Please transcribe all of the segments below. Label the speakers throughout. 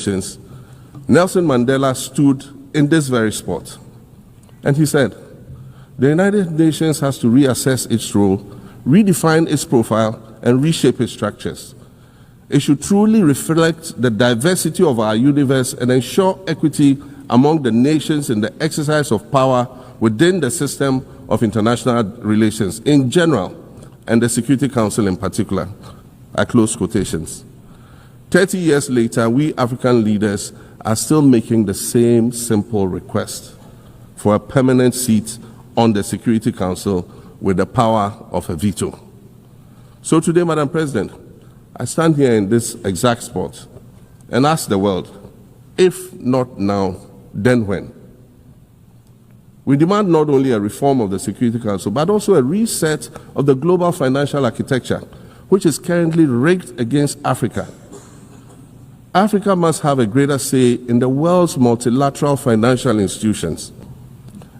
Speaker 1: Nations, Nelson Mandela stood in this very spot. And he said, the United Nations has to reassess its role, redefine its profile, and reshape its structures. It should truly reflect the diversity of our universe and ensure equity among the nations in the exercise of power within the system of international relations in general and the Security Council in particular. I close quotations. 30 years later, we African leaders are still making the same simple request for a permanent seat on the Security Council with the power of a veto. So today, Madam President, I stand here in this exact spot and ask the world, if not now, then when? We demand not only a reform of the Security Council, but also a reset of the global financial architecture, which is currently rigged against Africa. Africa must have a greater say in the world's multilateral financial institutions.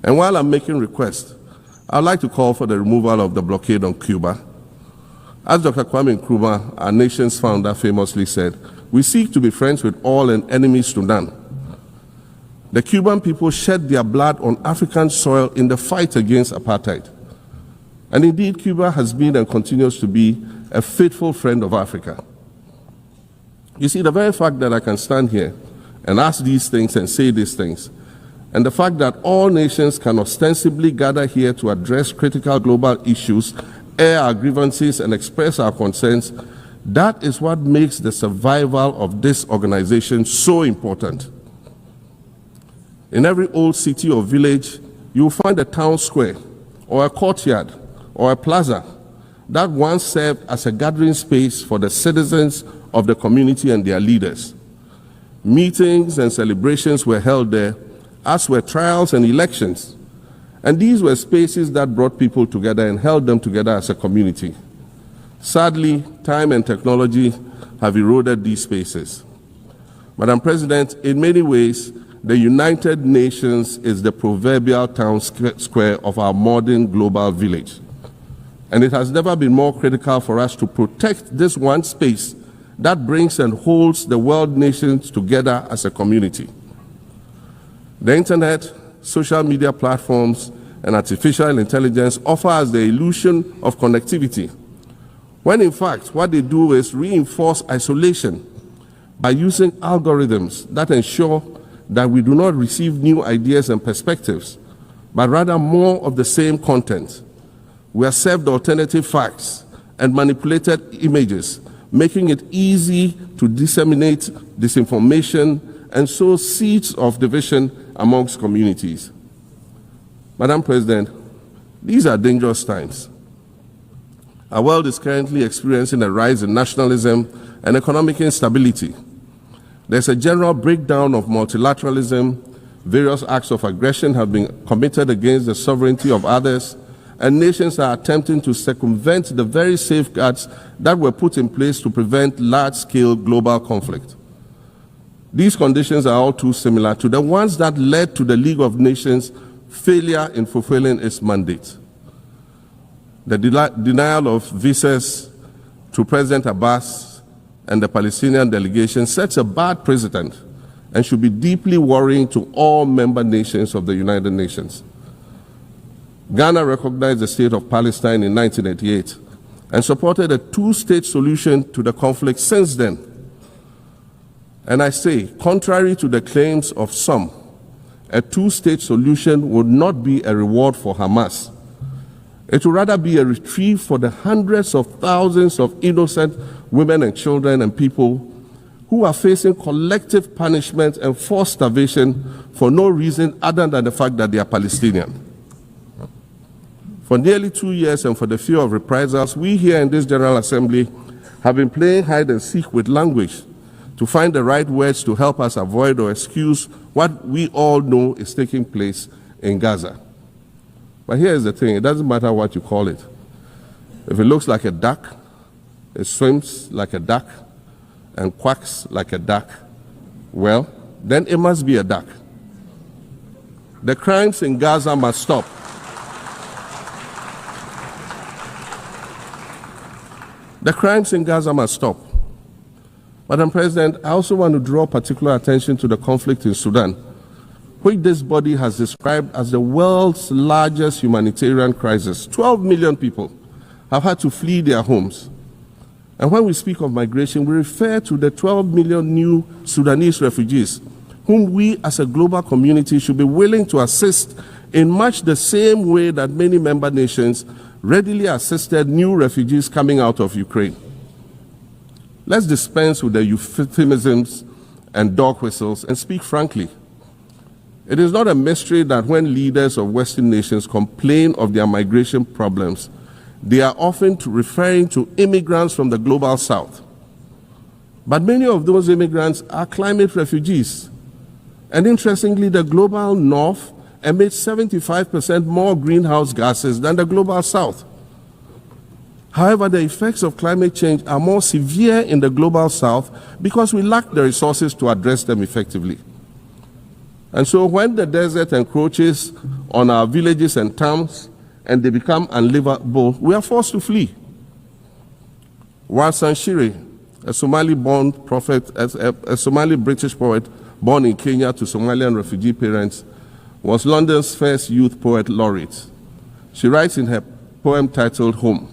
Speaker 1: And while I'm making requests, I'd like to call for the removal of the blockade on Cuba. As Dr. Kwame Nkrumah, our nation's founder, famously said, we seek to be friends with all and enemies to none. The Cuban people shed their blood on African soil in the fight against apartheid. And indeed, Cuba has been and continues to be a faithful friend of Africa. You see, the very fact that I can stand here and ask these things and say these things, and the fact that all nations can ostensibly gather here to address critical global issues, air our grievances, and express our concerns, that is what makes the survival of this organization so important. In every old city or village, you will find a town square, or a courtyard, or a plaza that once served as a gathering space for the citizens of the community and their leaders. Meetings and celebrations were held there, as were trials and elections. And these were spaces that brought people together and held them together as a community. Sadly, time and technology have eroded these spaces. Madam President, in many ways, the United Nations is the proverbial town square of our modern global village. And it has never been more critical for us to protect this one space that brings and holds the world nations together as a community. The internet, social media platforms, and artificial intelligence offer us the illusion of connectivity, when in fact what they do is reinforce isolation by using algorithms that ensure that we do not receive new ideas and perspectives, but rather more of the same content. We are served alternative facts and manipulated images, making it easy to disseminate disinformation and sow seeds of division amongst communities. Madam President, these are dangerous times. Our world is currently experiencing a rise in nationalism and economic instability. There's a general breakdown of multilateralism. Various acts of aggression have been committed against the sovereignty of others, and nations are attempting to circumvent the very safeguards that were put in place to prevent large-scale global conflict. These conditions are all too similar to the ones that led to the League of Nations' failure in fulfilling its mandate. The denial of visas to President Abbas and the Palestinian delegation sets a bad precedent and should be deeply worrying to all member nations of the United Nations. Ghana recognized the state of Palestine in 1988 and supported a two-state solution to the conflict since then. And I say, contrary to the claims of some, a two-state solution would not be a reward for Hamas. It would rather be a reprieve for the hundreds of thousands of innocent women and children and people who are facing collective punishment and forced starvation for no reason other than the fact that they are Palestinian. For nearly 2 years and for the fear of reprisals, we here in this General Assembly have been playing hide and seek with language to find the right words to help us avoid or excuse what we all know is taking place in Gaza. But here's the thing, it doesn't matter what you call it. If it looks like a duck, it swims like a duck, and quacks like a duck, well, then it must be a duck. The crimes in Gaza must stop. The crimes in Gaza must stop. Madam President, I also want to draw particular attention to the conflict in Sudan, which this body has described as the world's largest humanitarian crisis. 12 million people have had to flee their homes. And when we speak of migration, we refer to the 12 million new Sudanese refugees, whom we as a global community should be willing to assist in much the same way that many member nations readily assisted new refugees coming out of Ukraine. Let's dispense with the euphemisms and dog whistles and speak frankly. It is not a mystery that when leaders of Western nations complain of their migration problems, they are often referring to immigrants from the global south. But many of those immigrants are climate refugees. And interestingly, the global north emits 75% more greenhouse gases than the global south. However, the effects of climate change are more severe in the global south because we lack the resources to address them effectively. And so when the desert encroaches on our villages and towns and they become unlivable, we are forced to flee. Warsan Shire, a Somali-born prophet, a Somali-British poet born in Kenya to Somalian refugee parents, was London's first youth poet laureate. She writes in her poem titled Home.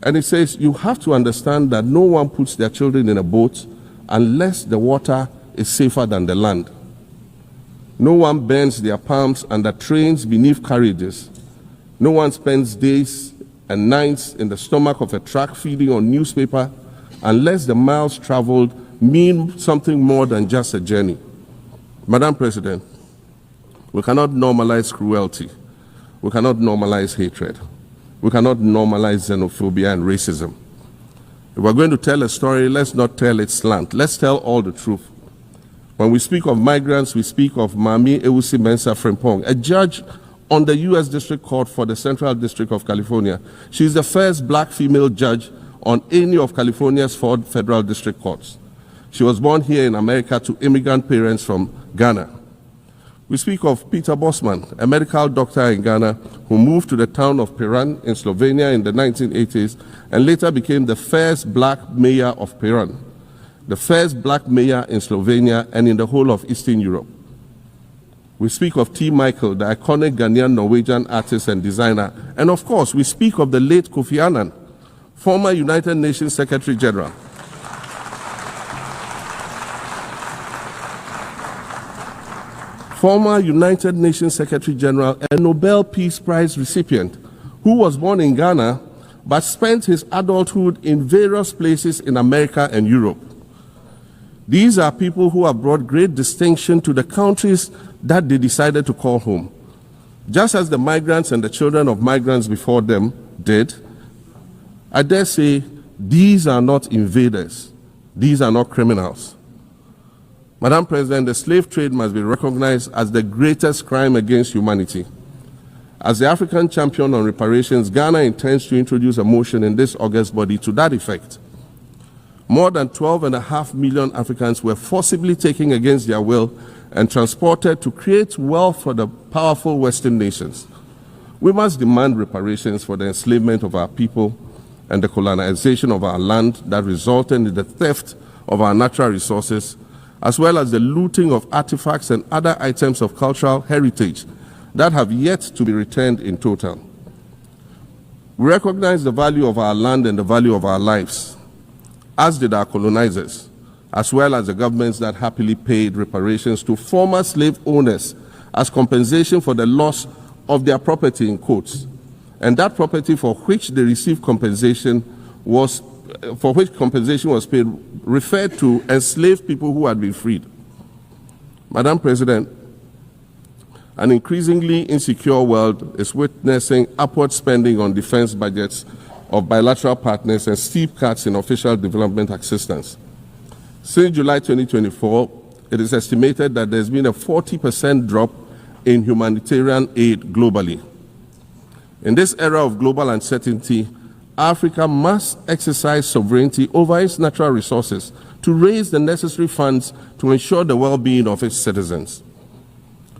Speaker 1: And it says, you have to understand that no one puts their children in a boat unless the water is safer than the land. No one bends their palms under trains beneath carriages. No one spends days and nights in the stomach of a truck feeding on newspaper unless the miles traveled mean something more than just a journey. Madam President, we cannot normalize cruelty. We cannot normalize hatred. We cannot normalize xenophobia and racism. If we're going to tell a story, let's not tell its slant. Let's tell all the truth. When we speak of migrants, we speak of Mami Ewusi Mensah Frimpong, a judge on the U.S. District Court for the Central District of California. She's the first black female judge on any of California's 4 federal district courts. She was born here in America to immigrant parents from Ghana. We speak of Peter Bosman, a medical doctor in Ghana who moved to the town of Piran in Slovenia in the 1980s and later became the first black mayor of Piran, the first black mayor in Slovenia and in the whole of Eastern Europe. We speak of T. Michael, the iconic Ghanaian Norwegian artist and designer. And of course, we speak of the late Kofi Annan, former United Nations Secretary General. Former United Nations Secretary General and Nobel Peace Prize recipient, who was born in Ghana but spent his adulthood in various places in America and Europe. These are people who have brought great distinction to the countries that they decided to call home. Just as the migrants and the children of migrants before them did, I dare say these are not invaders. These are not criminals. Madam President, the slave trade must be recognized as the greatest crime against humanity. As the African champion on reparations, Ghana intends to introduce a motion in this August body to that effect. More than 12.5 million Africans were forcibly taken against their will and transported to create wealth for the powerful Western nations. We must demand reparations for the enslavement of our people and the colonization of our land that resulted in the theft of our natural resources, as well as the looting of artifacts and other items of cultural heritage that have yet to be returned in total. We recognize the value of our land and the value of our lives, as did our colonizers, as well as the governments that happily paid reparations to former slave owners as compensation for the loss of their property, in quotes, and that property for which they received compensation was paid referred to enslaved people who had been freed. Madam President, an increasingly insecure world is witnessing upward spending on defense budgets of bilateral partners and steep cuts in official development assistance. Since July 2024, it is estimated that there's been a 40% drop in humanitarian aid globally. In this era of global uncertainty, Africa must exercise sovereignty over its natural resources to raise the necessary funds to ensure the well-being of its citizens.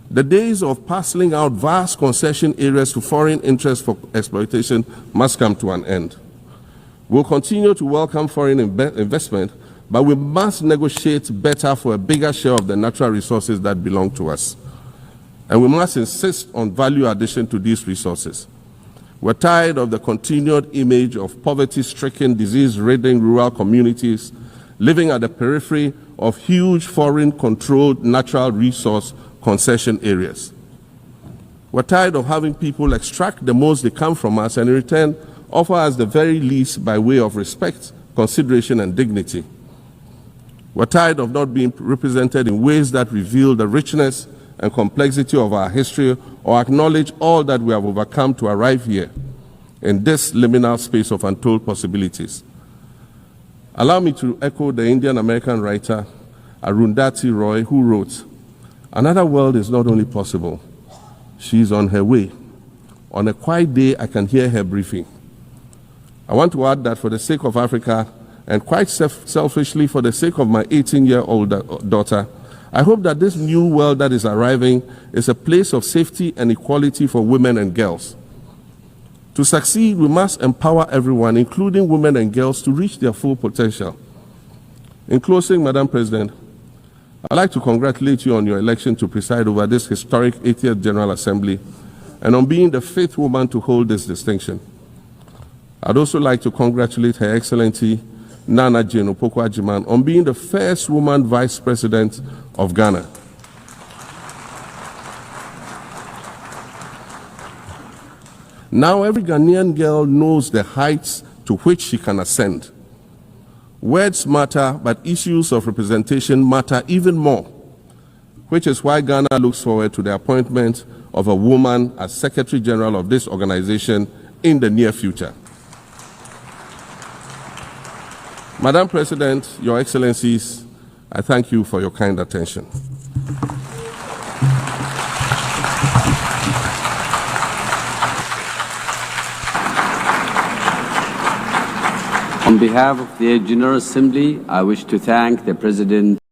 Speaker 1: The days of parceling out vast concession areas to foreign interests for exploitation must come to an end. We'll continue to welcome foreign investment, but we must negotiate better for a bigger share of the natural resources that belong to us. And we must insist on value addition to these resources. We're tired of the continued image of poverty-stricken, disease-ridden rural communities living at the periphery of huge foreign-controlled natural resource concession areas. We're tired of having people extract the most they can from us and in return offer us the very least by way of respect, consideration, and dignity. We're tired of not being represented in ways that reveal the richness and complexity of our history or acknowledge all that we have overcome to arrive here in this liminal space of untold possibilities. Allow me to echo the Indian-American writer Arundhati Roy, who wrote, "Another world is not only possible, she is on her way. On a quiet day, I can hear her briefing." I want to add that for the sake of Africa, and quite selfishly for the sake of my 18-year-old daughter, I hope that this new world that is arriving is a place of safety and equality for women and girls. To succeed, we must empower everyone, including women and girls, to reach their full potential. In closing, Madam President, I'd like to congratulate you on your election to preside over this historic 80th General Assembly and on being the 5th woman to hold this distinction. I'd also like to congratulate Her Excellency Nana Jane Opoku-Agyeman on being the first woman Vice President of Ghana. Now every Ghanaian girl knows the heights to which she can ascend. Words matter, but issues of representation matter even more, which is why Ghana looks forward to the appointment of a woman as Secretary General of this organization in the near future. Madam President, Your Excellencies, I thank you for your kind attention.
Speaker 2: On behalf of the General Assembly, I wish to thank the President